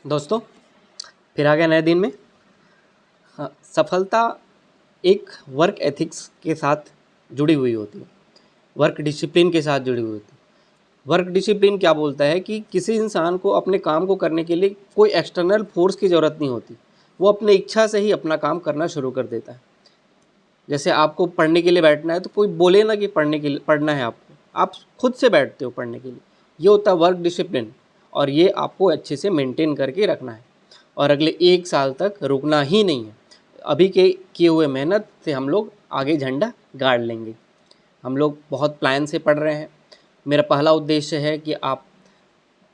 दोस्तों, फिर आ गया नए दिन में। सफलता एक वर्क एथिक्स के साथ जुड़ी हुई होती है, वर्क डिसिप्लिन के साथ जुड़ी हुई होती है। वर्क डिसिप्लिन क्या बोलता है कि किसी इंसान को अपने काम को करने के लिए कोई एक्सटर्नल फोर्स की ज़रूरत नहीं होती, वो अपनी इच्छा से ही अपना काम करना शुरू कर देता है। जैसे आपको पढ़ने के लिए बैठना है तो कोई बोले ना कि पढ़ने के लिए पढ़ना है आपको, आप खुद से बैठते हो पढ़ने के लिए। ये होता है वर्क डिसिप्लिन, और ये आपको अच्छे से मेंटेन करके रखना है और अगले 1 साल तक रुकना ही नहीं है। अभी के किए हुए मेहनत से हम लोग आगे झंडा गाड़ लेंगे। हम लोग बहुत प्लान से पढ़ रहे हैं। मेरा पहला उद्देश्य है कि आप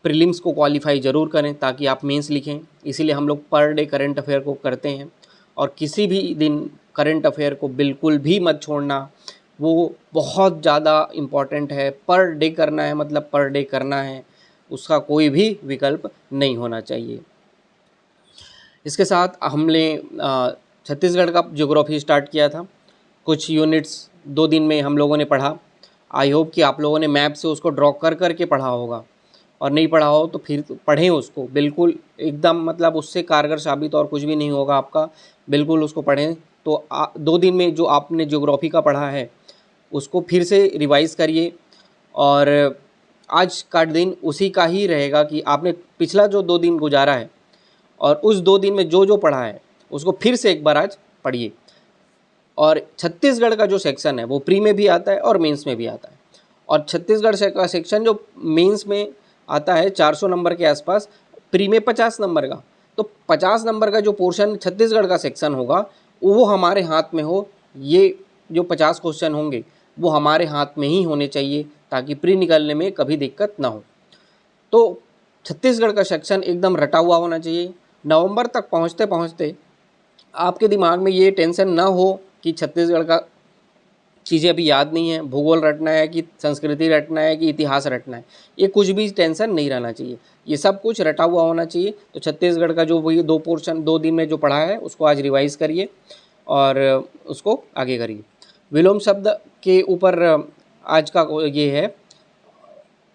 प्रीलिम्स को क्वालिफाई ज़रूर करें ताकि आप मेंस लिखें। इसीलिए हम लोग पर डे करंट अफेयर को करते हैं, और किसी भी दिन करंट अफेयर को बिल्कुल भी मत छोड़ना। वो बहुत ज़्यादा इम्पॉर्टेंट है। पर डे करना है मतलब पर डे करना है, उसका कोई भी विकल्प नहीं होना चाहिए। इसके साथ हमने छत्तीसगढ़ का ज्योग्राफी स्टार्ट किया था। कुछ यूनिट्स 2 दिन में हम लोगों ने पढ़ा। आई होप कि आप लोगों ने मैप से उसको ड्रॉ कर करके पढ़ा होगा, और नहीं पढ़ा हो तो फिर पढ़ें उसको। बिल्कुल एकदम मतलब उससे कारगर साबित और कुछ भी नहीं होगा आपका। बिल्कुल उसको पढ़ें। तो 2 दिन में जो आपने ज्योग्राफी का पढ़ा है उसको फिर से रिवाइज़ करिए, और आज का दिन उसी का ही रहेगा कि आपने पिछला जो 2 दिन गुजारा है और उस 2 दिन में जो जो पढ़ा है उसको फिर से एक बार आज पढ़िए। और छत्तीसगढ़ का जो सेक्शन है वो प्री में भी आता है और मेंस में भी आता है। और छत्तीसगढ़ से का सेक्शन जो मेंस में आता है 400 नंबर के आसपास, प्री में 50 नंबर का। तो 50 नंबर का जो पोर्शन छत्तीसगढ़ का सेक्शन होगा वो हमारे हाथ में हो। ये जो 50 क्वेश्चन होंगे वो हमारे हाथ में ही होने चाहिए ताकि प्री निकलने में कभी दिक्कत ना हो। तो छत्तीसगढ़ का सेक्शन एकदम रटा हुआ होना चाहिए। नवंबर तक पहुंचते पहुंचते आपके दिमाग में ये टेंशन ना हो कि छत्तीसगढ़ का चीज़ें अभी याद नहीं है, भूगोल रटना है कि संस्कृति रटना है कि इतिहास रटना है, ये कुछ भी टेंशन नहीं रहना चाहिए। ये सब कुछ रटा हुआ होना चाहिए। तो छत्तीसगढ़ का जो वही 2 पोर्शन 2 दिन में जो पढ़ा है उसको आज रिवाइज़ करिए और उसको आगे करिए। विलोम शब्द के ऊपर आज का ये है,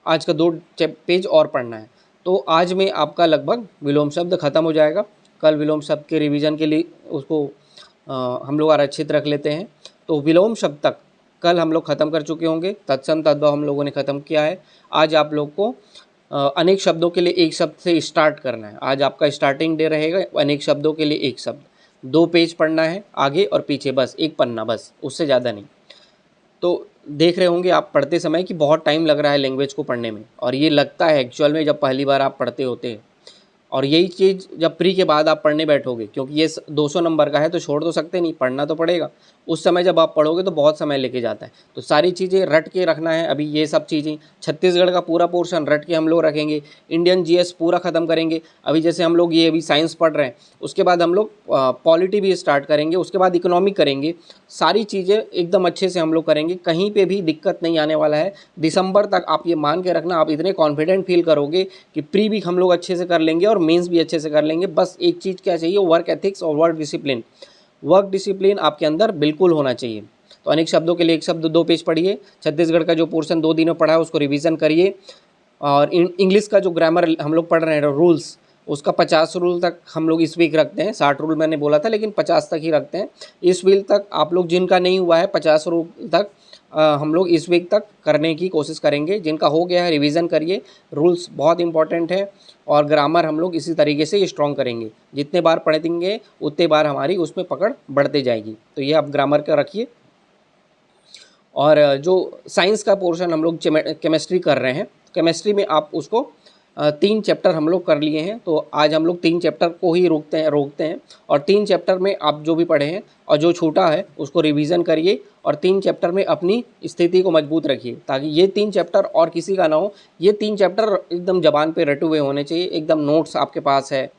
आज का 2 पेज और पढ़ना है। तो आज में आपका लगभग विलोम शब्द ख़त्म हो जाएगा। कल विलोम शब्द के रिवीजन के लिए उसको हम लोग आरक्षित रख लेते हैं। तो विलोम शब्द तक कल हम लोग ख़त्म कर चुके होंगे। तत्सम तद्भव हम लोगों ने ख़त्म किया है। आज आप लोग को अनेक शब्दों के लिए एक शब्द से स्टार्ट करना है। आज आपका स्टार्टिंग डे रहेगा। अनेक शब्दों के लिए एक शब्द, 2 पेज पढ़ना है आगे और पीछे, बस एक पन्ना, बस उससे ज़्यादा नहीं। तो देख रहे होंगे आप पढ़ते समय कि बहुत टाइम लग रहा है लैंग्वेज को पढ़ने में, और ये लगता है एक्चुअल में जब पहली बार आप पढ़ते होते हैं। और यही चीज़ जब प्री के बाद आप पढ़ने बैठोगे, क्योंकि ये 200 नंबर का है तो छोड़ तो सकते नहीं, पढ़ना तो पड़ेगा। उस समय जब आप पढ़ोगे तो बहुत समय लेके जाता है। तो सारी चीज़ें रट के रखना है। अभी ये सब चीज़ें छत्तीसगढ़ का पूरा पोर्शन रट के हम लोग रखेंगे। इंडियन जीएस पूरा ख़त्म करेंगे। अभी जैसे हम लोग ये अभी साइंस पढ़ रहे हैं, उसके बाद हम लोग पॉलिटी भी स्टार्ट करेंगे, उसके बाद इकोनॉमिक करेंगे। सारी चीज़ें एकदम अच्छे से हम लोग करेंगे, कहीं पे भी दिक्कत नहीं आने वाला है। दिसंबर तक आप ये मान के रखना, आप इतने कॉन्फिडेंट फील करोगे कि प्री भी हम लोग अच्छे से कर लेंगे और मेंस भी अच्छे से कर लेंगे। बस एक चीज़ क्या चाहिए, वर्क एथिक्स और वर्क डिसिप्लिन। वर्क डिसिप्लिन आपके अंदर बिल्कुल होना चाहिए। तो अनेक शब्दों के लिए एक शब्द 2 पेज पढ़िए। छत्तीसगढ़ का जो पोर्शन 2 दिन में पढ़ा है उसको रिवीजन करिए। और इंग्लिश का जो ग्रामर हम लोग पढ़ रहे हैं रूल्स, उसका 50 रूल तक हम लोग इस वीक रखते हैं। 60 रूल मैंने बोला था लेकिन 50 तक ही रखते हैं। इस वीक तक आप लोग जिनका नहीं हुआ है 50 रूल तक हम लोग इस वीक तक करने की कोशिश करेंगे। जिनका हो गया है रिवीजन करिए। रूल्स बहुत इंपॉर्टेंट है, और ग्रामर हम लोग इसी तरीके से स्ट्रॉन्ग करेंगे। जितने बार पढ़ेंगे उतने बार हमारी उसमें पकड़ बढ़ते जाएगी। तो ये आप ग्रामर का रखिए। और जो साइंस का पोर्शन हम लोग केमिस्ट्री कर रहे हैं, केमिस्ट्री में आप उसको 3 चैप्टर हम लोग कर लिए हैं। तो आज हम लोग 3 चैप्टर को ही रोकते हैं और 3 चैप्टर में आप जो भी पढ़े हैं और जो छूटा है उसको रिवीजन करिए, और 3 चैप्टर में अपनी स्थिति को मजबूत रखिए ताकि ये 3 चैप्टर और किसी का ना हो। ये 3 चैप्टर एकदम जबान पे रटे हुए होने चाहिए। एकदम नोट्स आपके पास है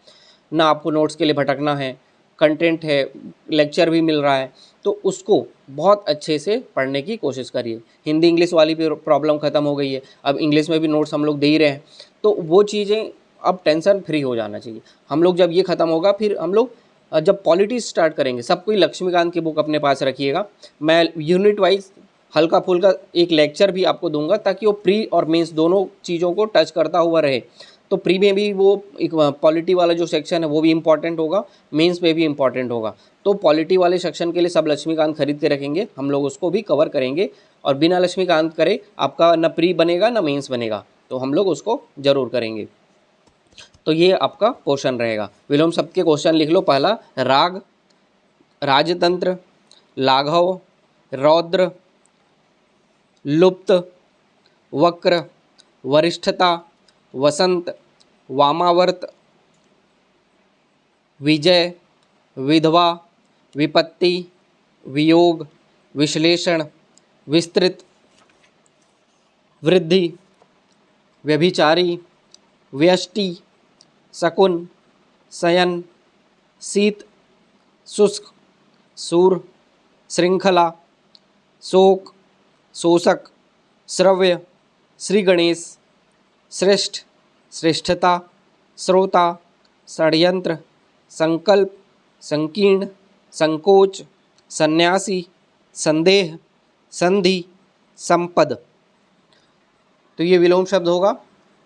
ना, आपको नोट्स के लिए भटकना है, कंटेंट है, लेक्चर भी मिल रहा है, तो उसको बहुत अच्छे से पढ़ने की कोशिश करिए। हिंदी इंग्लिश वाली भी प्रॉब्लम ख़त्म हो गई है, अब इंग्लिश में भी नोट्स हम लोग दे ही रहे हैं। तो वो चीज़ें अब टेंशन फ्री हो जाना चाहिए। हम लोग जब ये ख़त्म होगा फिर हम लोग जब पॉलिटिक्स स्टार्ट करेंगे, सब कोई लक्ष्मीकांत की बुक अपने पास रखिएगा। मैं यूनिट वाइज हल्का फुल्का एक लेक्चर भी आपको दूंगा ताकि वो प्री और मेंस दोनों चीज़ों को टच करता हुआ रहे। तो प्री में भी वो एक पॉलिटी वाला जो सेक्शन है वो भी इम्पॉर्टेंट होगा, मेंस में भी इम्पॉर्टेंट होगा। तो पॉलिटी वाले सेक्शन के लिए सब लक्ष्मीकांत खरीद के रखेंगे, हम लोग उसको भी कवर करेंगे। और बिना लक्ष्मीकांत करे आपका न प्री बनेगा न मेंस बनेगा, तो हम लोग उसको ज़रूर करेंगे। तो ये आपका क्वेश्चन रहेगा। विलोम शब्द के क्वेश्चन लिख लो। पहला, राग, राजतंत्र, लाघव, रौद्र, लुप्त, वक्र, वरिष्ठता, वसंत, वामावर्त, विजय, विधवा, विपत्ति, वियोग, विश्लेषण, विस्तृत, वृद्धि, व्यभिचारी, व्यष्टि, शकुन, शयन, शीत, शुष्क, सूर, श्रृंखला, शोक, शोषक, श्रव्य, श्री गणेश, श्रेष्ठ, श्रेष्ठता, श्रोता, षड्यंत्र, संकल्प, संकीर्ण, संकोच, सन्यासी, संदेह, संधि, संपद। तो ये विलोम शब्द होगा।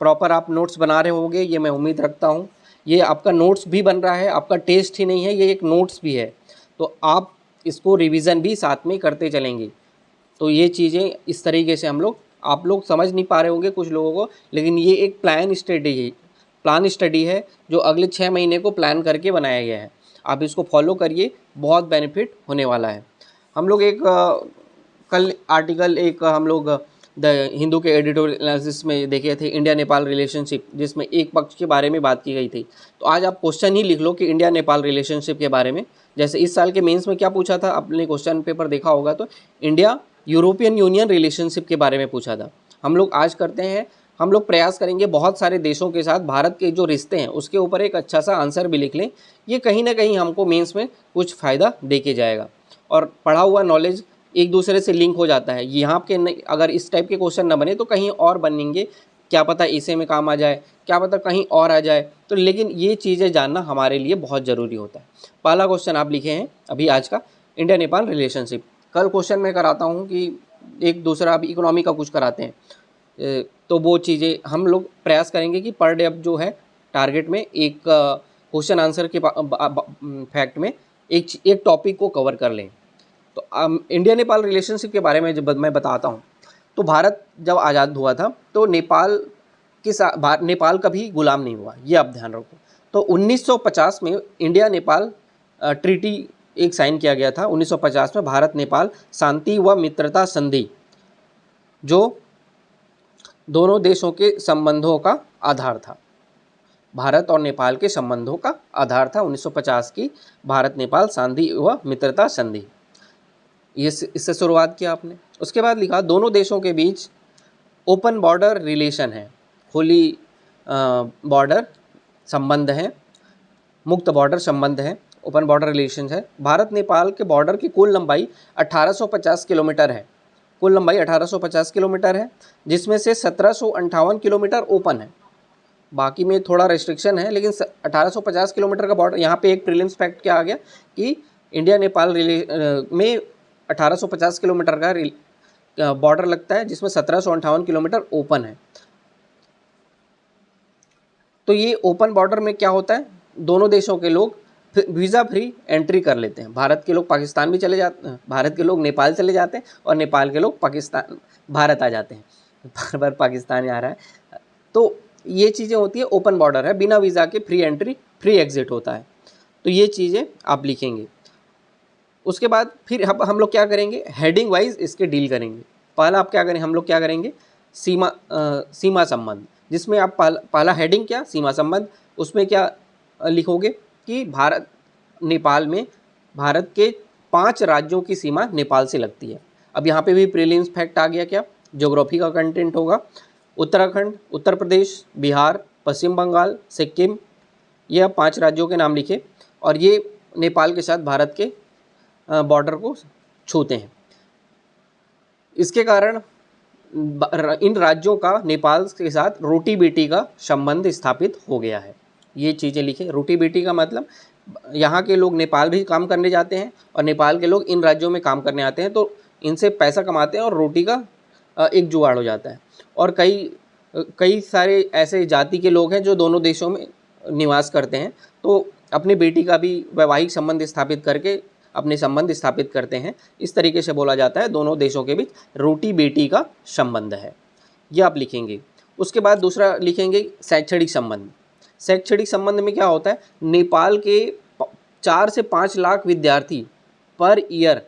प्रॉपर आप नोट्स बना रहे होंगे, ये मैं उम्मीद रखता हूँ। ये आपका नोट्स भी बन रहा है, आपका टेस्ट ही नहीं है, ये एक नोट्स भी है। तो आप इसको रिवीजन भी साथ में करते चलेंगे। तो ये चीज़ें इस तरीके से हम लोग, आप लोग समझ नहीं पा रहे होंगे कुछ लोगों को, लेकिन ये एक प्लान स्टडी है जो अगले 6 महीने को प्लान करके बनाया गया है। आप इसको फॉलो करिए, बहुत बेनिफिट होने वाला है। हम लोग एक कल आर्टिकल एक हम लोग द हिंदू के एडिटोरियल एनालिसिस में देखे थे, इंडिया नेपाल रिलेशनशिप, जिसमें एक पक्ष के बारे में बात की गई थी। तो आज आप क्वेश्चन ही लिख लो कि इंडिया नेपाल रिलेशनशिप के बारे में। जैसे इस साल के मेंस में क्या पूछा था, आपने क्वेश्चन पेपर देखा होगा, तो इंडिया यूरोपियन यूनियन रिलेशनशिप के बारे में पूछा था। हम लोग आज करते हैं, हम लोग प्रयास करेंगे बहुत सारे देशों के साथ भारत के जो रिश्ते हैं उसके ऊपर एक अच्छा सा आंसर भी लिख लें। ये कहीं ना कहीं हमको मेंस में कुछ फ़ायदा दे के जाएगा। और पढ़ा हुआ नॉलेज एक दूसरे से लिंक हो जाता है। यहाँ के अगर इस टाइप के क्वेश्चन ना बने तो कहीं और बनेंगे, क्या पता इसे में काम आ जाए, क्या पता कहीं और आ जाए। तो लेकिन ये चीज़ें जानना हमारे लिए बहुत ज़रूरी होता है। पहला क्वेश्चन आप लिखे हैं अभी आज का, इंडिया नेपाल रिलेशनशिप। कल क्वेश्चन मैं कराता हूँ कि एक दूसरा अभी इकोनॉमी का कुछ कराते हैं, तो वो चीज़ें हम लोग प्रयास करेंगे कि पर डे अब जो है टारगेट में एक क्वेश्चन आंसर के फैक्ट में एक टॉपिक को कवर कर लें। तो इंडिया नेपाल रिलेशनशिप के बारे में जब मैं बताता हूँ, तो भारत जब आज़ाद हुआ था तो नेपाल के साथ नेपाल कभी गुलाम नहीं हुआ, ये आप ध्यान रखो। तो 1950 में इंडिया नेपाल ट्रीटी एक साइन किया गया था। 1950 में भारत नेपाल शांति व मित्रता संधि, जो दोनों देशों के संबंधों का आधार था। भारत और नेपाल के संबंधों का आधार था 1950 की भारत नेपाल शांति व मित्रता संधि। ये इससे शुरुआत किया आपने। उसके बाद लिखा दोनों देशों के बीच ओपन बॉर्डर रिलेशन है, खुली बॉर्डर संबंध है, मुक्त बॉर्डर संबंध है, ओपन बॉर्डर रिलेशन है। भारत नेपाल के बॉर्डर की कुल लंबाई 1850 किलोमीटर है। कुल लंबाई 1850 किलोमीटर है, जिसमें से 1758 किलोमीटर ओपन है, बाकी में थोड़ा रेस्ट्रिक्शन है। लेकिन 1850 किलोमीटर का बॉर्डर, यहाँ पे एक प्रीलिम्स फैक्ट क्या आ गया कि इंडिया नेपाल में 1850 किलोमीटर का बॉर्डर लगता है, जिसमें 1758 किलोमीटर ओपन है। तो ये ओपन बॉर्डर में क्या होता है, दोनों देशों के लोग वीज़ा फ्री एंट्री कर लेते हैं। भारत के लोग पाकिस्तान भी चले जाते हैं, भारत के लोग नेपाल चले जाते हैं, और नेपाल के लोग भारत आ जाते हैं। बार बार पाकिस्तान आ रहा है। तो ये चीज़ें होती है, ओपन बॉर्डर है, बिना वीज़ा के फ्री एंट्री फ्री एग्जिट होता है। तो ये चीज़ें आप लिखेंगे। उसके बाद फिर हम लोग क्या करेंगे, हेडिंग वाइज इसके डील करेंगे। पहला आप क्या करें, हम लोग क्या करेंगे, सीमा संबंध, जिसमें आप पहला हेडिंग क्या, सीमा संबंध। उसमें क्या लिखोगे कि भारत नेपाल में भारत के 5 राज्यों की सीमा नेपाल से लगती है। अब यहाँ पे भी प्रीलिम्स फैक्ट आ गया, क्या ज्योग्राफी का कंटेंट होगा। उत्तराखंड, उत्तर प्रदेश, बिहार, पश्चिम बंगाल, सिक्किम, ये 5 राज्यों के नाम लिखे, और ये नेपाल के साथ भारत के बॉर्डर को छूते हैं। इसके कारण इन राज्यों का नेपाल के साथ रोटी बेटी का संबंध स्थापित हो गया है। ये चीज़ें लिखे। रोटी बेटी का मतलब यहाँ के लोग नेपाल भी काम करने जाते हैं और नेपाल के लोग इन राज्यों में काम करने आते हैं, तो इनसे पैसा कमाते हैं और रोटी का एक जुगाड़ हो जाता है। और कई कई सारे ऐसे जाति के लोग हैं जो दोनों देशों में निवास करते हैं, तो अपनी बेटी का भी वैवाहिक संबंध स्थापित करके अपने संबंध स्थापित करते हैं। इस तरीके से बोला जाता है दोनों देशों के बीच रोटी बेटी का संबंध है, ये आप लिखेंगे। उसके बाद दूसरा लिखेंगे शैक्षणिक संबंध। शैक्षणिक संबंध में क्या होता है, नेपाल के 4 से 5 लाख विद्यार्थी पर ईयर,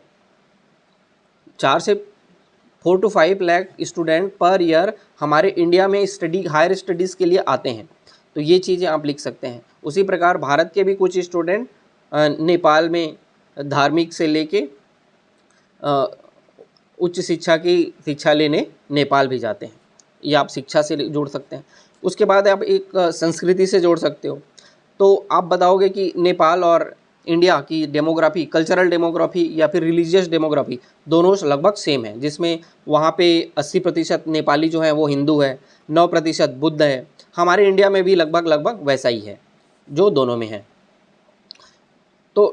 4 से 4 to 5 lakh student per year हमारे इंडिया में हायर स्टडीज़ के लिए आते हैं, तो ये चीज़ें आप लिख सकते हैं। उसी प्रकार भारत के भी कुछ स्टूडेंट नेपाल में धार्मिक से लेके उच्च शिक्षा की शिक्षा लेने नेपाल भी जाते हैं, ये आप शिक्षा से जोड़ सकते हैं। उसके बाद आप एक संस्कृति से जोड़ सकते हो, तो आप बताओगे कि नेपाल और इंडिया की डेमोग्राफी, कल्चरल डेमोग्राफी या फिर रिलीजियस डेमोग्राफी दोनों लगभग सेम है, जिसमें वहाँ पे 80% नेपाली जो हैं वो हिंदू है, 9% बुद्ध है। हमारे इंडिया में भी लगभग वैसा ही है जो दोनों में है। तो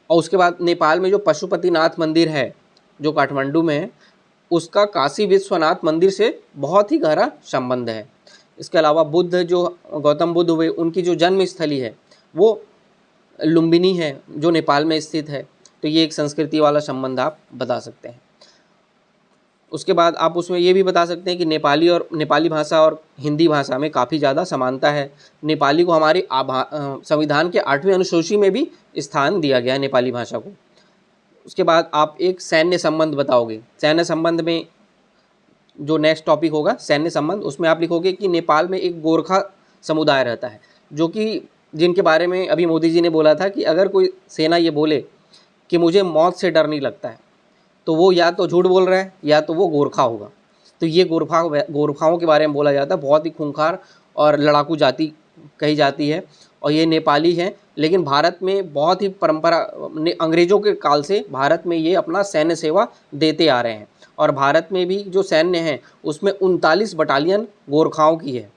और उसके बाद नेपाल में जो पशुपतिनाथ मंदिर है जो काठमांडू में है, उसका काशी विश्वनाथ मंदिर से बहुत ही गहरा संबंध है। इसके अलावा बुद्ध, जो गौतम बुद्ध हुए, उनकी जो जन्म स्थली है वो लुम्बिनी है जो नेपाल में स्थित है, तो ये एक संस्कृति वाला संबंध आप बता सकते हैं। उसके बाद आप उसमें ये भी बता सकते हैं कि नेपाली भाषा और हिंदी भाषा में काफ़ी ज़्यादा समानता है। नेपाली को हमारे संविधान के 8वें अनुसूची में भी स्थान दिया गया है नेपाली भाषा को। उसके बाद आप एक सैन्य संबंध बताओगे। सैन्य संबंध में जो नेक्स्ट टॉपिक होगा सैन्य संबंध, उसमें आप लिखोगे कि नेपाल में एक गोरखा समुदाय रहता है, जो कि जिनके बारे में अभी मोदी जी ने बोला था कि अगर कोई सेना ये बोले कि मुझे मौत से डर नहीं लगता है, तो वो या तो झूठ बोल रहा है या तो वो गोरखा होगा। तो ये गोरखाओं के बारे में बोला जाता है। बहुत ही खूंखार और लड़ाकू जाति कही जाती है, और ये नेपाली हैं, लेकिन भारत में बहुत ही परंपरा, अंग्रेज़ों के काल से भारत में ये अपना सैन्य सेवा देते आ रहे हैं। और भारत में भी जो सैन्य है उसमें 39 बटालियन गोरखाओं की है।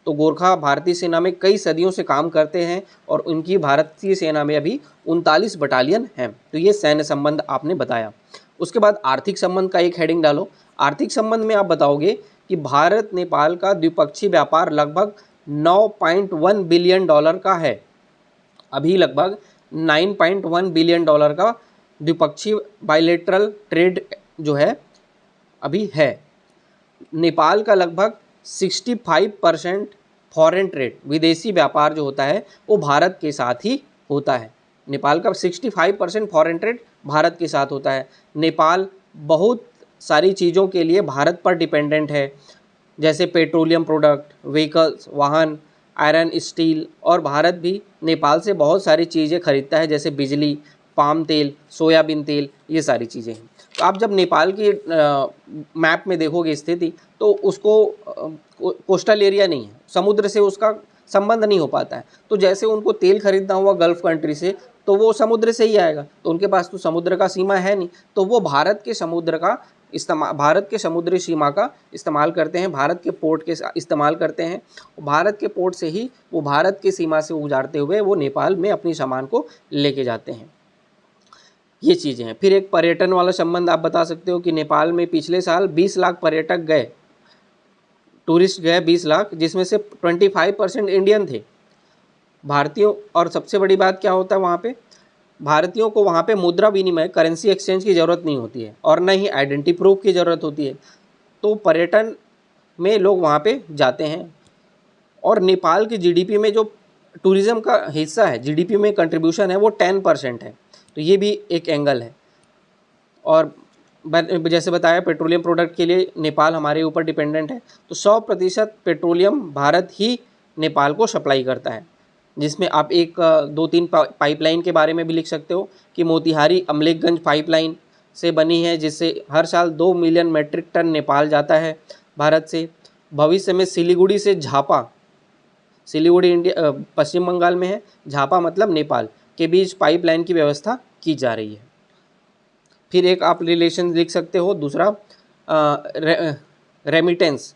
तो गोरखा भारतीय सेना में कई सदियों से काम करते हैं और उनकी भारतीय सेना में अभी 39 बटालियन हैं। तो ये सैन्य संबंध आपने बताया। उसके बाद आर्थिक संबंध का एक हेडिंग डालो। आर्थिक संबंध में आप बताओगे कि भारत नेपाल का द्विपक्षीय व्यापार लगभग 9.1 बिलियन डॉलर का है। अभी लगभग 9.1 बिलियन डॉलर का द्विपक्षीय बायलैटरल ट्रेड जो है अभी है। नेपाल का लगभग 65% फॉरेन ट्रेड, विदेशी व्यापार जो होता है वो भारत के साथ ही होता है। नेपाल का 65% फॉरेन ट्रेड भारत के साथ होता है। नेपाल बहुत सारी चीज़ों के लिए भारत पर डिपेंडेंट है, जैसे पेट्रोलियम प्रोडक्ट, व्हीकल्स, वाहन, आयरन, स्टील, और भारत भी नेपाल से बहुत सारी चीज़ें खरीदता है, जैसे बिजली, पाम तेल, सोयाबीन तेल, ये सारी चीज़ें हैं। तो आप जब नेपाल की मैप में देखोगे स्थिति, तो उसको कोस्टल एरिया नहीं है, समुद्र से उसका संबंध नहीं हो पाता है। तो जैसे उनको तेल खरीदना हुआ गल्फ़ कंट्री से, तो वो समुद्र से ही आएगा, तो उनके पास तो समुद्र का सीमा है नहीं, तो वो भारत के समुद्री सीमा का इस्तेमाल करते हैं, भारत के पोर्ट के इस्तेमाल करते हैं। भारत के पोर्ट से ही वो भारत की सीमा से गुजारते हुए वो नेपाल में अपनी सामान को लेके जाते हैं। ये चीज़ें हैं। फिर एक पर्यटन वाला संबंध आप बता सकते हो कि नेपाल में पिछले साल 20 लाख पर्यटक गए, टूरिस्ट गए 20 लाख, जिसमें से 25% इंडियन थे, भारतीयों। और सबसे बड़ी बात क्या होता है वहाँ पे, भारतीयों को वहाँ पे मुद्रा विनिमय, करेंसी एक्सचेंज की ज़रूरत नहीं होती है, और न ही आइडेंटिटी प्रूफ की ज़रूरत होती है। तो पर्यटन में लोग वहाँ पे जाते हैं। और नेपाल की जीडीपी में जो टूरिज़्म का हिस्सा है, जीडीपी में कंट्रीब्यूशन है, वो 10% है। तो ये भी एक एंगल है। और जैसे बताया, पेट्रोलियम प्रोडक्ट के लिए नेपाल हमारे ऊपर डिपेंडेंट है, तो 100% पेट्रोलियम भारत ही नेपाल को सप्लाई करता है, जिसमें आप एक 2-3 पाइपलाइन के बारे में भी लिख सकते हो कि मोतिहारी अमलेखगंज पाइपलाइन से बनी है, जिससे हर साल 2 मिलियन मेट्रिक टन नेपाल जाता है भारत से। भविष्य में सिलीगुड़ी से झापा, सिलीगुड़ी इंडिया पश्चिम बंगाल में है, झापा मतलब नेपाल के बीच पाइपलाइन की व्यवस्था की जा रही है। फिर एक आप रिलेशन लिख सकते हो दूसरा, रेमिटेंस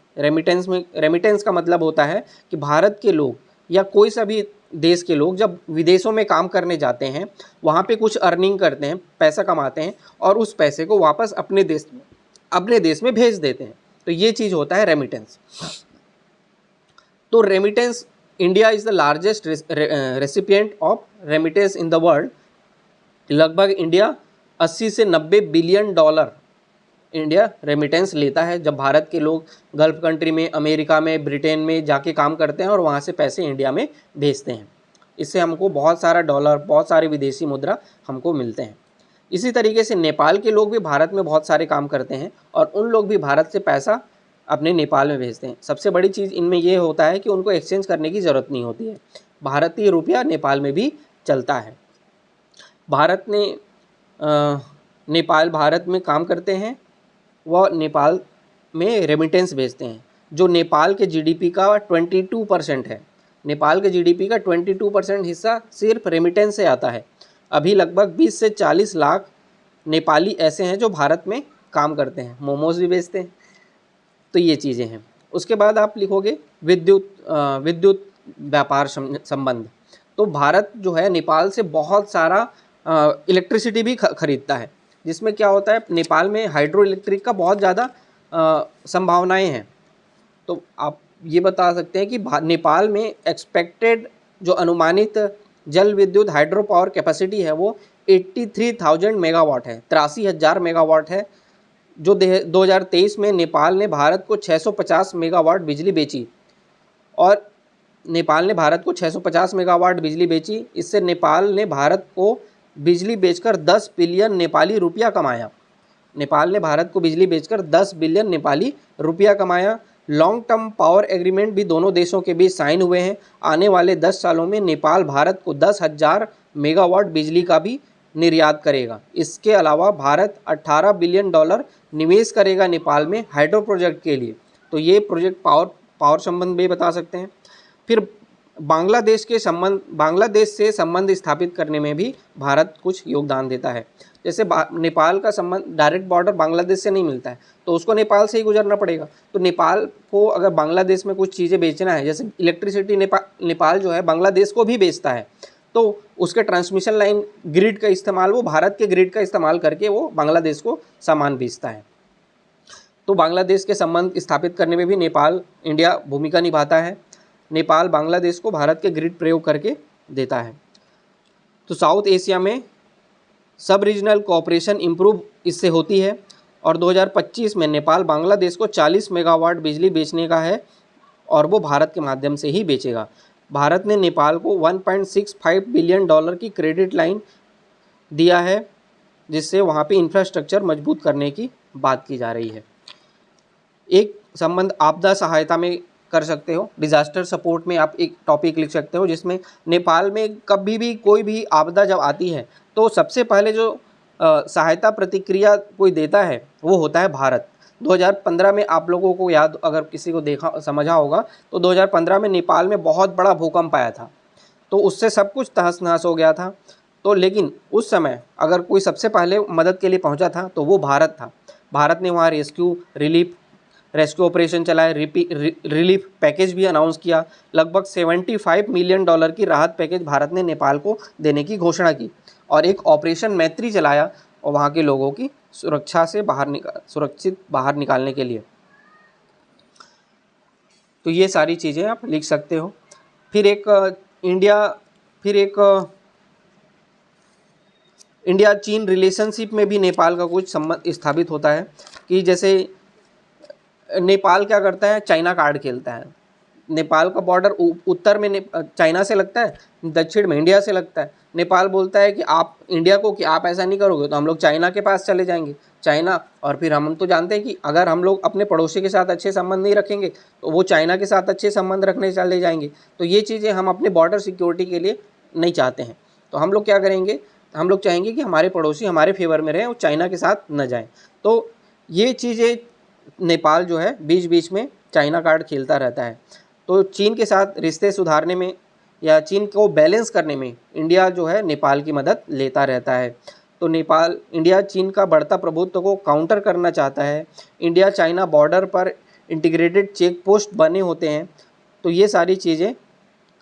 का मतलब होता है कि भारत के लोग या कोई सा भी देश के लोग जब विदेशों में काम करने जाते हैं, वहाँ पे कुछ अर्निंग करते हैं, पैसा कमाते हैं, और उस पैसे को वापस अपने देश में भेज देते हैं। तो ये चीज़ होता है रेमिटेंस। तो remittance, India is the largest recipient of remittance in the world. लगभग इंडिया 80 से 90 बिलियन डॉलर इंडिया रेमिटेंस लेता है। जब भारत के लोग गल्फ कंट्री में, अमेरिका में, ब्रिटेन में जाके काम करते हैं और वहाँ से पैसे इंडिया में भेजते हैं, इससे हमको बहुत सारा डॉलर, बहुत सारे विदेशी मुद्रा हमको मिलते हैं। इसी तरीके से नेपाल के लोग भी भारत में बहुत सारे काम करते हैं और उन लोग भी भारत से पैसा अपने नेपाल में भेजते हैं। सबसे बड़ी चीज़ इनमें ये होता है कि उनको एक्सचेंज करने की ज़रूरत नहीं होती है। भारतीय रुपया नेपाल में भी चलता है। भारत ने नेपाल भारत में काम करते हैं, वह नेपाल में रेमिटेंस भेजते हैं, जो नेपाल के जीडीपी का 22% है। नेपाल के जीडीपी का 22% हिस्सा सिर्फ रेमिटेंस से आता है। अभी लगभग 20 से 40 लाख नेपाली ऐसे हैं जो भारत में काम करते हैं, मोमोज भी बेचते हैं। तो ये चीज़ें हैं। उसके बाद आप लिखोगे विद्युत व्यापार संबंध। तो भारत जो है नेपाल से बहुत सारा इलेक्ट्रिसिटी भी खरीदता है, जिसमें क्या होता है, नेपाल में हाइड्रो इलेक्ट्रिक का बहुत ज़्यादा संभावनाएं हैं। तो आप ये बता सकते हैं कि नेपाल में एक्सपेक्टेड जो अनुमानित जल विद्युत हाइड्रो पावर कैपेसिटी है वो 83,000 मेगावाट है, 83,000 मेगावाट है, जो 2023 में नेपाल ने भारत को 650 मेगावाट बिजली बेची। और नेपाल ने भारत को 650 मेगावाट बिजली बेची। इससे नेपाल ने भारत को बिजली बेचकर 10 बिलियन नेपाली रुपया कमाया। नेपाल ने भारत को बिजली बेचकर 10 बिलियन नेपाली रुपया कमाया। लॉन्ग टर्म पावर एग्रीमेंट भी दोनों देशों के बीच साइन हुए हैं। आने वाले 10 सालों में नेपाल भारत को 10,000 मेगावाट बिजली का भी निर्यात करेगा। इसके अलावा भारत 18 बिलियन डॉलर निवेश करेगा नेपाल में हाइड्रो प्रोजेक्ट के लिए। तो ये प्रोजेक्ट पावर संबंध भी बता सकते हैं। फिर बांग्लादेश से संबंध स्थापित करने में भी भारत कुछ योगदान देता है। जैसे नेपाल का संबंध, डायरेक्ट बॉर्डर बांग्लादेश से नहीं मिलता है, तो उसको नेपाल से ही गुजरना पड़ेगा। तो नेपाल को अगर बांग्लादेश में कुछ चीज़ें बेचना है, जैसे इलेक्ट्रिसिटी नेपाल जो है बांग्लादेश को भी बेचता है, तो उसके ट्रांसमिशन लाइन ग्रिड का इस्तेमाल, वो भारत के ग्रिड का इस्तेमाल करके वो बांग्लादेश को सामान बेचता है। तो बांग्लादेश के संबंध स्थापित करने में भी नेपाल, इंडिया भूमिका निभाता है। नेपाल बांग्लादेश को भारत के ग्रिड प्रयोग करके देता है। तो साउथ एशिया में सब रीजनल कोऑपरेशन इम्प्रूव इससे होती है। और 2025 में नेपाल बांग्लादेश को 40 मेगावाट बिजली बेचने का है और वो भारत के माध्यम से ही बेचेगा। भारत ने नेपाल को 1.65 बिलियन डॉलर की क्रेडिट लाइन दिया है, जिससे वहाँ पे इंफ्रास्ट्रक्चर मजबूत करने की बात की जा रही है। एक संबंध आपदा सहायता में कर सकते हो। डिज़ास्टर सपोर्ट में आप एक टॉपिक लिख सकते हो, जिसमें नेपाल में कभी भी कोई भी आपदा जब आती है तो सबसे पहले जो सहायता प्रतिक्रिया कोई देता है वो होता है भारत। 2015 में आप लोगों को याद, अगर किसी को समझा होगा, तो 2015 में नेपाल में बहुत बड़ा भूकंप आया था, तो उससे सब कुछ तहस नहस हो गया था। तो लेकिन उस समय अगर कोई सबसे पहले मदद के लिए पहुंचा था तो वो भारत था। भारत ने वहाँ रेस्क्यू ऑपरेशन चलाए, रिलीफ पैकेज भी अनाउंस किया। लगभग 75 मिलियन डॉलर की राहत पैकेज भारत ने नेपाल को देने की घोषणा की और एक ऑपरेशन मैत्री चलाया और वहाँ के लोगों की सुरक्षित बाहर निकालने के लिए। तो ये सारी चीज़ें आप लिख सकते हो। फिर एक इंडिया चीन रिलेशनशिप में भी नेपाल का कुछ संबंध स्थापित होता है कि जैसे नेपाल क्या करता है, चाइना कार्ड खेलता है। नेपाल का बॉर्डर उत्तर में चाइना से लगता है, दक्षिण में इंडिया से लगता है। नेपाल बोलता है कि आप इंडिया को कि आप ऐसा नहीं करोगे तो हम लोग चाइना के पास चले जाएंगे। चाइना, और फिर हम तो जानते हैं कि अगर हम लोग अपने पड़ोसी के साथ अच्छे संबंध नहीं रखेंगे तो वो चाइना के साथ अच्छे संबंध रखने चले जाएंगे। तो ये चीज़ें हम अपने बॉर्डर सिक्योरिटी के लिए नहीं चाहते हैं। तो हम लोग क्या करेंगे, हम लोग चाहेंगे कि हमारे पड़ोसी हमारे फेवर में रहें और चाइना के साथ न जाएँ। तो ये चीज़ें नेपाल जो है बीच बीच में चाइना कार्ड खेलता रहता है। तो चीन के साथ रिश्ते सुधारने में या चीन को बैलेंस करने में इंडिया जो है नेपाल की मदद लेता रहता है। तो इंडिया चीन का बढ़ता प्रभुत्व को काउंटर करना चाहता है। इंडिया चाइना बॉर्डर पर इंटीग्रेटेड चेक पोस्ट बने होते हैं। तो ये सारी चीज़ें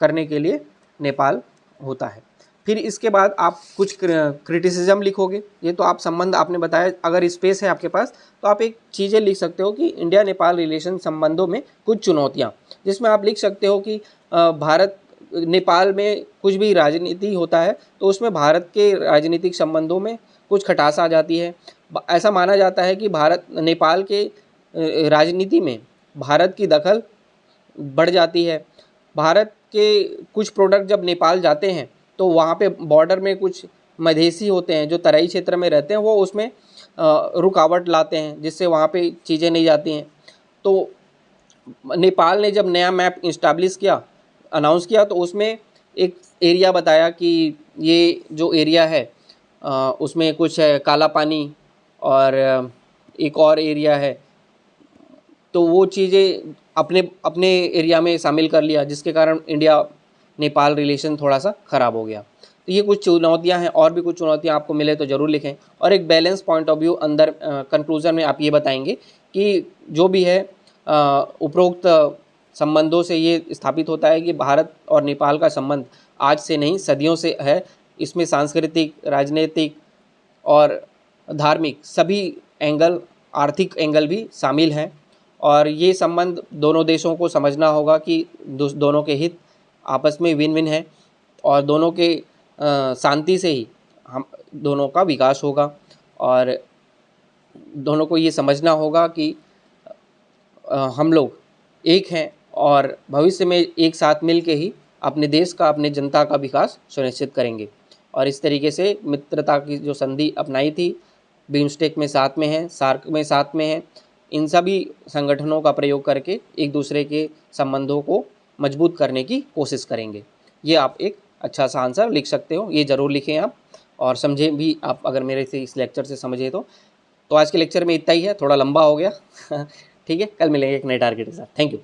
करने के लिए नेपाल होता है। फिर इसके बाद आप कुछ क्रिटिसिज्म लिखोगे। ये तो आप संबंध आपने बताया, अगर स्पेस है आपके पास तो आप एक चीज़ें लिख सकते हो कि इंडिया नेपाल रिलेशन संबंधों में कुछ चुनौतियाँ, जिसमें आप लिख सकते हो कि भारत नेपाल में कुछ भी राजनीति होता है तो उसमें भारत के राजनीतिक संबंधों में कुछ खटास आ जाती है। ऐसा माना जाता है कि भारत नेपाल के राजनीति में भारत की दखल बढ़ जाती है। भारत के कुछ प्रोडक्ट जब नेपाल जाते हैं तो वहाँ पे बॉर्डर में कुछ मधेसी होते हैं जो तराई क्षेत्र में रहते हैं, वो उसमें रुकावट लाते हैं, जिससे वहाँ पे चीज़ें नहीं जाती हैं। तो नेपाल ने जब नया मैप इस्टेब्लिश किया, अनाउंस किया, तो उसमें एक एरिया बताया कि ये जो एरिया है उसमें कुछ है काला पानी, और एक और एरिया है, तो वो चीज़ें अपने अपने एरिया में शामिल कर लिया, जिसके कारण इंडिया नेपाल रिलेशन थोड़ा सा ख़राब हो गया। तो ये कुछ चुनौतियां हैं, और भी कुछ चुनौतियां आपको मिले तो ज़रूर लिखें। और एक बैलेंस पॉइंट ऑफ व्यू अंदर कंक्लूजन में आप ये बताएंगे कि जो भी है उपरोक्त संबंधों से ये स्थापित होता है कि भारत और नेपाल का संबंध आज से नहीं सदियों से है। इसमें सांस्कृतिक, राजनीतिक और धार्मिक सभी एंगल, आर्थिक एंगल भी शामिल हैं। और ये संबंध दोनों देशों को समझना होगा कि दोनों के हित आपस में विन विन है, और दोनों के शांति से ही हम दोनों का विकास होगा। और दोनों को ये समझना होगा कि हम लोग एक हैं, और भविष्य में एक साथ मिल के ही अपने देश का, अपने जनता का विकास सुनिश्चित करेंगे। और इस तरीके से मित्रता की जो संधि अपनाई थी, बिम्स्टेक में साथ में है, सार्क में साथ में है, इन सभी संगठनों का प्रयोग करके एक दूसरे के संबंधों को मजबूत करने की कोशिश करेंगे। ये आप एक अच्छा सा आंसर लिख सकते हो, ये ज़रूर लिखें आप, और समझें भी आप अगर मेरे से इस लेक्चर से समझे तो आज के लेक्चर में इतना ही है, थोड़ा लंबा हो गया ठीक है, कल मिलेंगे एक नए टारगेट के साथ। Thank you.